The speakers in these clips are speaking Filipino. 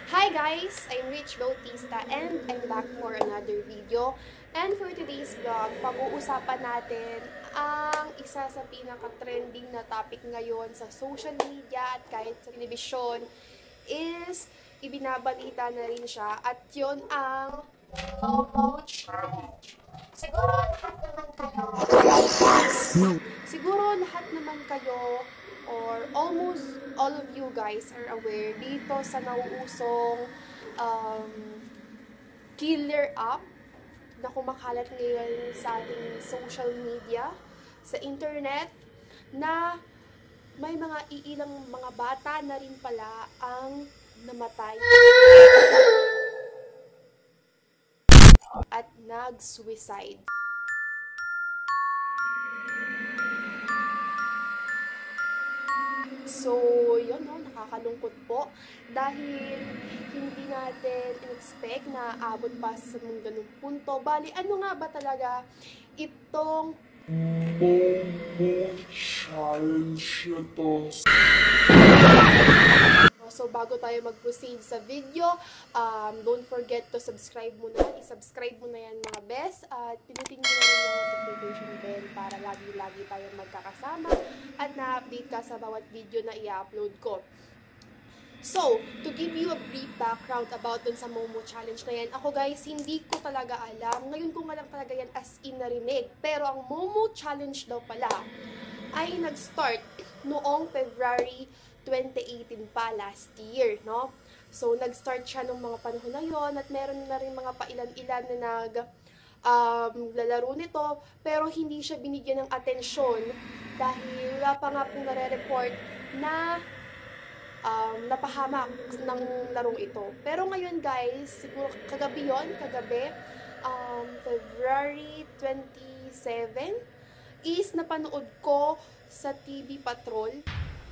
Hi guys! I'm Rich Bautista and I'm back for another video. And for today's vlog, pag-uusapan natin ang isa sa pinaka-trending na topic ngayon sa social media at kahit sa telebisyon is ibinabalita na rin siya at yun ang Momo Challenge. Siguro lahat naman kayo or almost all of you guys are aware dito sa nauusong killer app na kumakalat ngayon sa ating social media, sa internet, na may mga iilang mga bata na rin pala ang namatay at nag-suicide. So, yun, no, nakakalungkot po dahil hindi natin in-expect na abot pa sa mga ganung punto. Bali, ano nga ba talaga itong Momo Challenge na to? So, bago tayo mag-proceed sa video, don't forget to subscribe muna. I-subscribe mo na yan mga best. At pinutin mo na rin yung notification bell para lagi-lagi tayo magkakasama at na-update ka sa bawat video na i-upload ko. So, to give you a brief background about dun sa Momo Challenge na yan, ako guys, hindi ko talaga alam. Ngayon ko nga lang talaga yan as in narinig. Pero ang Momo Challenge daw pala ay nag-start noong February 2018 pa, last year, no? So, nag-start siya nung mga panahon na yon at meron na rin mga pailan-ilan na lalaro nito, pero hindi siya binigyan ng atensyon dahil wala pa nga pong nare-report na napahamak ng larong ito. Pero ngayon guys, siguro kagabi, February 27, is napanood ko sa TV Patrol.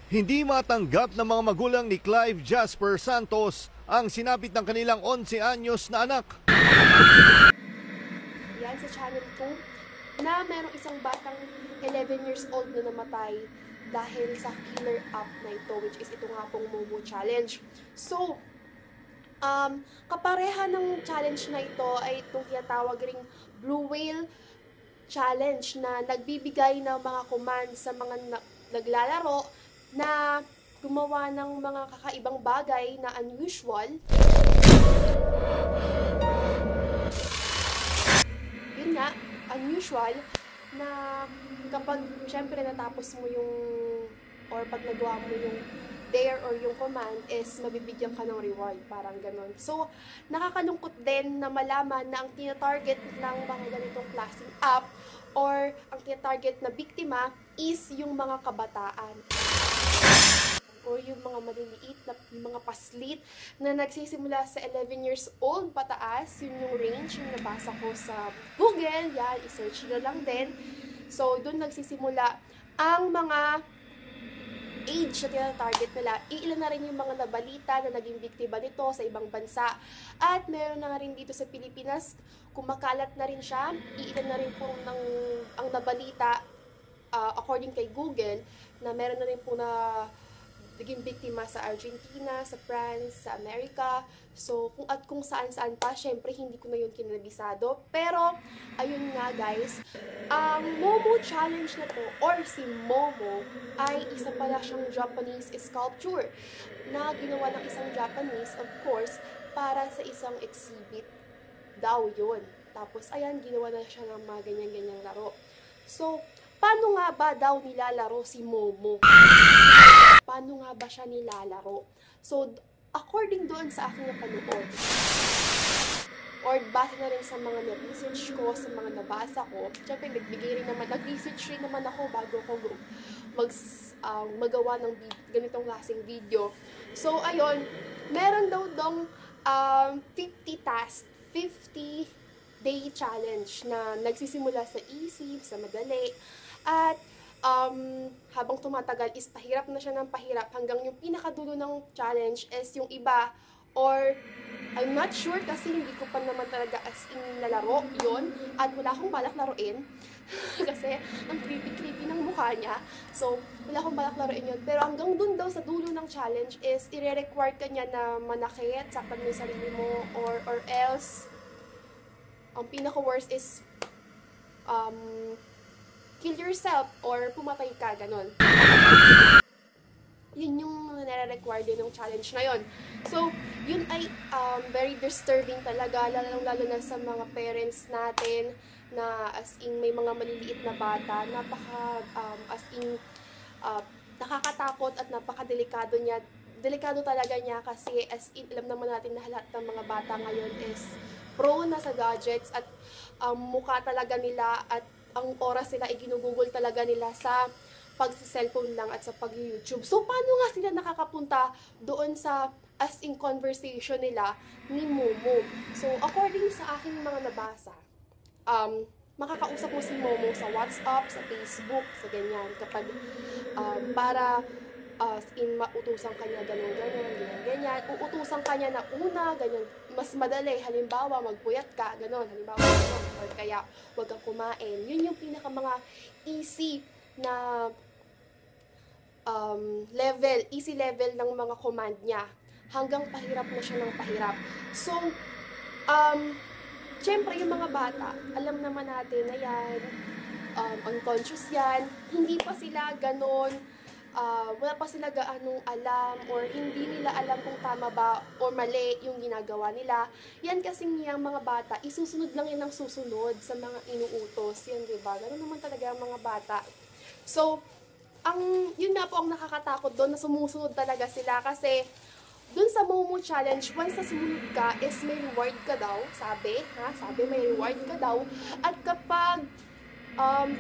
Hindi matanggap ng mga magulang ni Clive Jasper Santos ang sinapit ng kanilang 11 anyos na anak. Yan sa Channel 2 na merong isang batang 11 years old na namatay dahil sa killer app na ito, which is ito nga pong Momo Challenge. So, kapareha ng challenge na ito ay itong tinatawag ring Blue Whale Challenge na nagbibigay ng mga command sa mga naglalaro na gumawa ng mga kakaibang bagay na unusual. Yun nga, unusual, na kapag syempre natapos mo yung or pag nagawa mo yung dare or yung command is mabibigyan ka ng reward, parang ganon. So, nakakalungkot din na malaman na ang tinatarget ng mga ganitong klaseng app or ang tinatarget na biktima is yung mga kabataan o yung mga maliliit na yung mga paslit na nagsisimula sa 11 years old pataas. Yun yung range yung nabasa ko sa Google. Yan, i-search nyo lang din. So, dun nagsisimula ang mga age na tinatarget nila. Iilan na rin yung mga nabalita na naging biktima nito sa ibang bansa. At meron na rin dito sa Pilipinas, kumakalat na rin siya. Iilan na rin po ang nabalita according kay Google na meron na rin po na naging biktima sa Argentina, sa France, sa Amerika. So, kung saan-saan pa, syempre hindi ko na yun kinabisado. Pero, ayun nga guys, ang Momo Challenge na to, or si Momo, ay isa pala siyang Japanese sculpture na ginawa ng isang Japanese, of course, para sa isang exhibit daw yun. Tapos, ayan, ginawa na siya ng mga ganyan-ganyang laro. So, paano nga ba daw nilalaro si Momo? Paano nga ba siya nilalaro? So, according doon sa aking napanood, or base na rin sa mga na-research ko, sa mga nabasa ko, syempre nag-research rin naman ako bago ko magawa ng ganitong klaseng video. So, ayun, meron daw dong 50 task, 50-day challenge na nagsisimula sa easy, sa madali, at habang tumatagal is pahirap na siya ng pahirap hanggang yung pinakadulo ng challenge is yung iba Or I'm not sure kasi hindi ko pa naman talaga as in nalaro yon at wala akong balak laruin kasi ang creepy-creepy ng mukha niya. So, wala akong balak laruin yun. Pero hanggang dun daw sa dulo ng challenge is i-require ka niya na manakit, saktan mo yung sarili mo, or else ang pinaka-worst is kill yourself or pumatay ka, ganon. Yun yung nare-require din ng challenge na yun. So, yun ay very disturbing talaga, lalo na sa mga parents natin na as in may mga maliliit na bata, nakakatakot at napakadelikado niya. Delikado talaga niya kasi as in, alam naman natin na lahat ng mga bata ngayon is prone na sa gadgets at mukha talaga nila at ang oras nila ay ginugugol talaga nila sa pag-cellphone lang at sa pag-YouTube. So, paano nga sila nakakapunta doon sa as in conversation nila ni Momo? So, according sa aking mga nabasa, makakausap mo si Momo sa WhatsApp, sa Facebook, sa ganyan, kapag para as in mautusan kanya ganyan, uutusan kanya na una, ganyan, mas madali, halimbawa, magpuyat ka, ganon, halimbawa, or kaya, wag kang kumain. Yun yung pinaka mga easy na easy level ng mga command niya hanggang pahirap na siya ng pahirap. So, syempre yung mga bata, alam naman natin na yan, unconscious yan, hindi pa sila ganon, wala pa sila gaanong alam or hindi nila alam kung tama ba or mali yung ginagawa nila. Yan kasing yung mga bata, isusunod lang yan ng susunod sa mga inuutos. Yan, diba? Ganun naman talaga ang mga bata. So, yun na po ang nakakatakot doon na sumusunod talaga sila kasi doon sa Momo Challenge, once na sumunod ka is may reward ka daw, sabi may reward ka daw, at kapag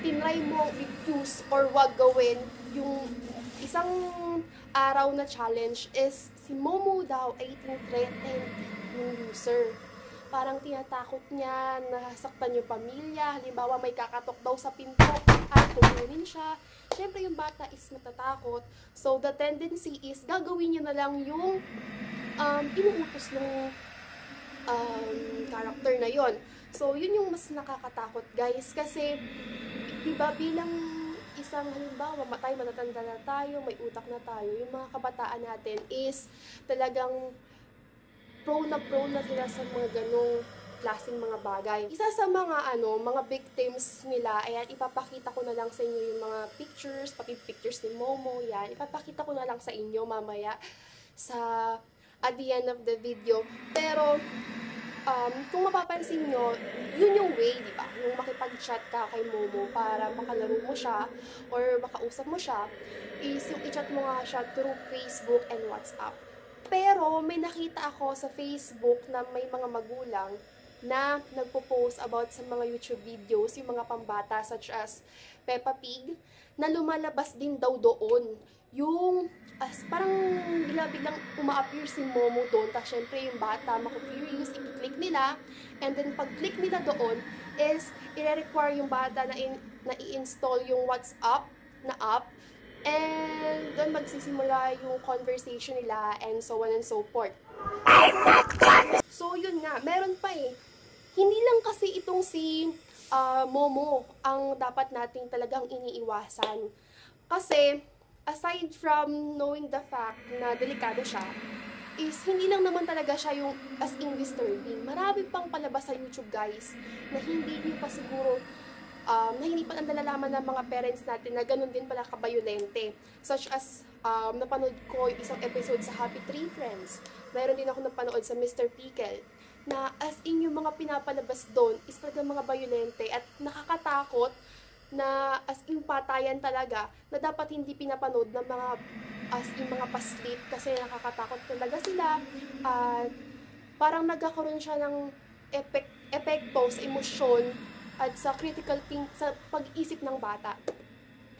tinry mo refuse or wag gawin yung isang araw na challenge is si Momo daw ay threaten yung user. Parang tinatakot niya, nasaktan yung pamilya, halimbawa may kakatok daw sa pinto at kukunin siya. Siyempre yung bata is matatakot. So the tendency is gagawin niya na lang yung inuutos ng character na yon. So yun yung mas nakakatakot guys kasi diba bilang isang halimbawa matatanda na tayo, may utak na tayo, yung mga kabataan natin is talagang prone na sila sa mga ganong klaseng mga bagay. Isa sa mga mga victims nila, ayan, ipapakita ko na lang sa inyo yung mga pictures, pati pictures ni Momo, yan. Ipapakita ko na lang sa inyo mamaya at the end of the video. Pero, kung mapapansin nyo, yun yung way, di ba? Yung makipag-chat ka kay Momo para makalaro mo siya or makausap mo siya, is yung i-chat mo nga siya through Facebook and WhatsApp. Pero may nakita ako sa Facebook na may mga magulang na nagpo-post about sa mga YouTube videos, yung mga pambata such as Peppa Pig, na lumalabas din daw doon. Yung parang biglang uma-appear si Momo doon, tapos syempre yung bata mako-curious, i-click nila, and then pag-click nila doon is i-require yung bata na i-install yung WhatsApp na app. And doon magsisimula yung conversation nila and so on and so forth. So yun nga, meron pa eh. Hindi lang kasi itong si Momo ang dapat nating talagang iniiwasan. Kasi aside from knowing the fact na delikado siya, is hindi lang naman talaga siya yung as in disturbing. Marami pang palabas sa YouTube guys na hindi niyo pa siguro na hindi pa nalalaman ng mga parents natin na ganun din pala kabayolente. Such as, napanood ko yung isang episode sa Happy Tree Friends. Mayroon din ako napanood sa Mr. Pickle. Na as in yung mga pinapalabas doon is talaga mga bayolente at nakakatakot na as in patayan talaga na dapat hindi pinapanood ng mga as in mga paslit kasi nakakatakot talaga sila at parang nagkakaroon siya ng epekto sa emosyon at sa critical sa pag-isip ng bata.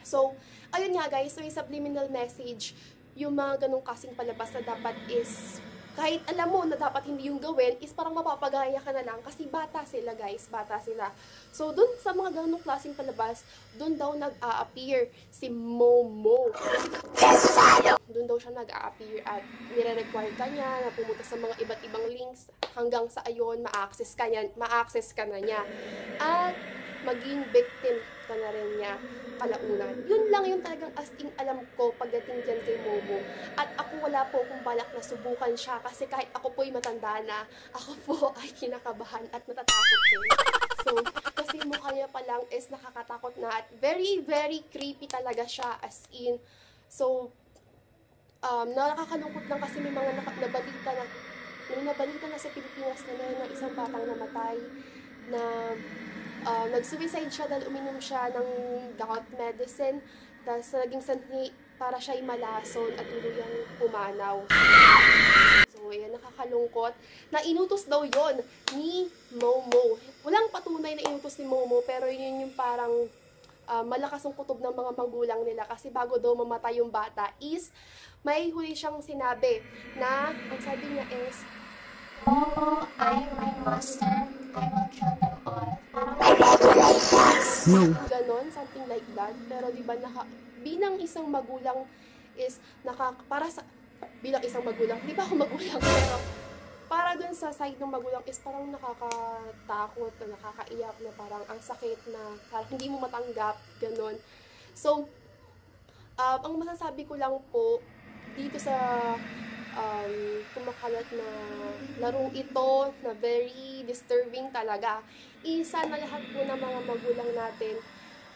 So, ayun nga guys, so yung subliminal message, yung mga ganong kasing palabas na dapat is kahit alam mo na dapat hindi yung gawin, is parang mapapagaya ka na lang kasi bata sila guys, bata sila. So, dun sa mga ganong klaseng palabas, dun daw nag-a-appear si Momo. Dun daw siya nag-a-appear at nire-require ka niya na pumunta sa mga iba't ibang links hanggang sa ayon, ma-access ka na niya. At maging victim ka na rin niya kalaunan. Yun lang yung talagang as in alam ko pagdating dyan kay Momo. At ako wala po akong balak na subukan siya kasi kahit ako po'y matanda na, ako po ay kinakabahan at natatakot din. So, kasi mukha niya pa lang is nakakatakot na at very, very creepy talaga siya as in. So, nakakalungkot lang kasi may mga nabalita na sa Pilipinas na meron ng isang batang namatay na nag-suicide siya dahil uminom siya ng gout medicine tapos naging sanhi para siya'y malason at tuluyang pumanaw. So, ayan, nakakalungkot. Na inutos daw yon ni Momo. Walang patunay na inutos ni Momo pero yun yung parang malakas ang kutob ng mga magulang nila kasi bago daw mamatay yung bata is may huli siyang sinabi na ang sabi niya is, Momo, I am my master. I will kill them all. No. Ganon, something like that. Pero di ba bilang isang magulang is bilang isang magulang, di ba ako magulang, pero para dun sa side ng magulang is parang nakakatakot, nakakaiyak na parang ang sakit na parang hindi mo matanggap, ganon. So, ang masasabi ko lang po dito sa kumakalat na larong ito na very disturbing talaga, isa na lahat po ng mga magulang natin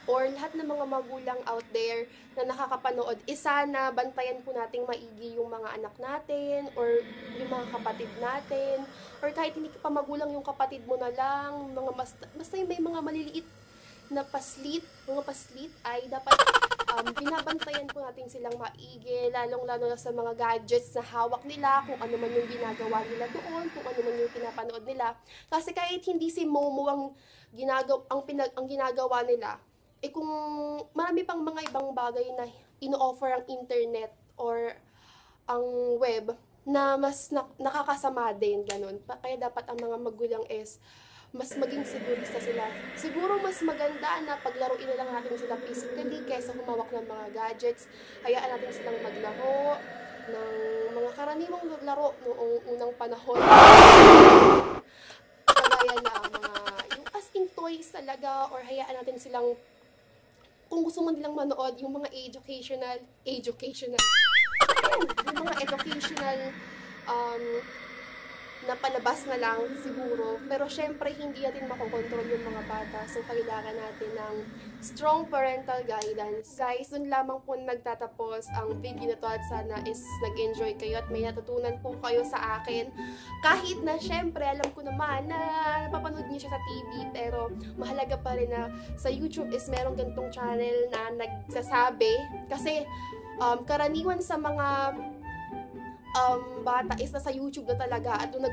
or lahat ng mga magulang out there na nakakapanood, isa na bantayan po nating maigi yung mga anak natin or yung mga kapatid natin or kahit hindi ka pa magulang yung kapatid mo na lang, basta yung may mga maliliit na mga paslit ay dapat binabantayan po natin silang maigi, lalong-lalo na sa mga gadgets na hawak nila, kung ano man yung ginagawa nila doon, kung ano man yung pinapanood nila. Kasi kahit hindi si Momo ang ginagawa nila, kung marami pang mga ibang bagay na ino-offer ang internet or ang web na mas nakakasama din, ganun. Kaya dapat ang mga magulang is mas maging sigurista sila. Siguro mas maganda na paglaruin na lang natin sila physically kaysa humawak ng mga gadgets. Hayaan natin silang maglaro ng mga karaniwang laro noong unang panahon. Kagaya na yung as in toys talaga or hayaan natin silang kung gusto mo nilang manood yung mga educational na palabas na lang siguro. Pero syempre, hindi natin makokontrol yung mga bata. So, kailangan natin ng strong parental guidance. Guys, dun lamang po nagtatapos ang video na to at sana is nag-enjoy kayo at may natutunan po kayo sa akin. Kahit na syempre, alam ko naman na napapanood niyo siya sa TV, pero mahalaga pa rin na sa YouTube is merong ganitong channel na nagsasabi. Kasi karaniwan sa mga bata is nasa YouTube na talaga at doon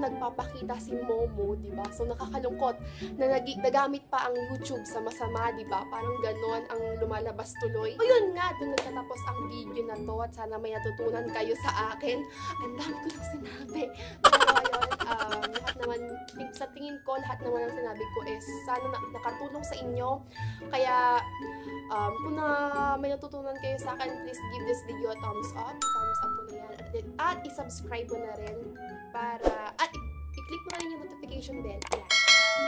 nagpapakita si Momo, diba? So nakakalungkot na nagamit pa ang YouTube sa masama, diba? Parang ganon ang lumalabas tuloy. O yun nga, doon nagtatapos ang video na to at sana may natutunan kayo sa akin. Ang dami ko nang sinabi. Pero ayun, lahat naman, sa tingin ko, lahat naman ang sinabi ko is sana nakatulong sa inyo. Kaya, kung may natutunan kayo sa akin, please give this video a thumbs up. Thumbs up po na yan. At i-subscribe mo na rin at i-click mo na rin yung notification bell. Yan.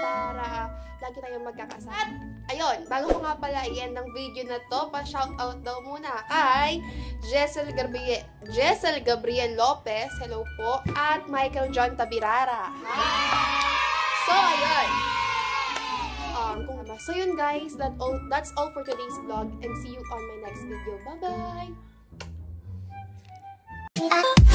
Para lagi tayong magkakasama. At, ayun, bago ko nga pala i-end ng video na to, pa-shoutout daw muna kay Jessel Gabriel Lopez, hello po, at Michael John Tabirara. So, ayun. So yun guys, that's all for today's vlog and see you on my next video. Bye-bye!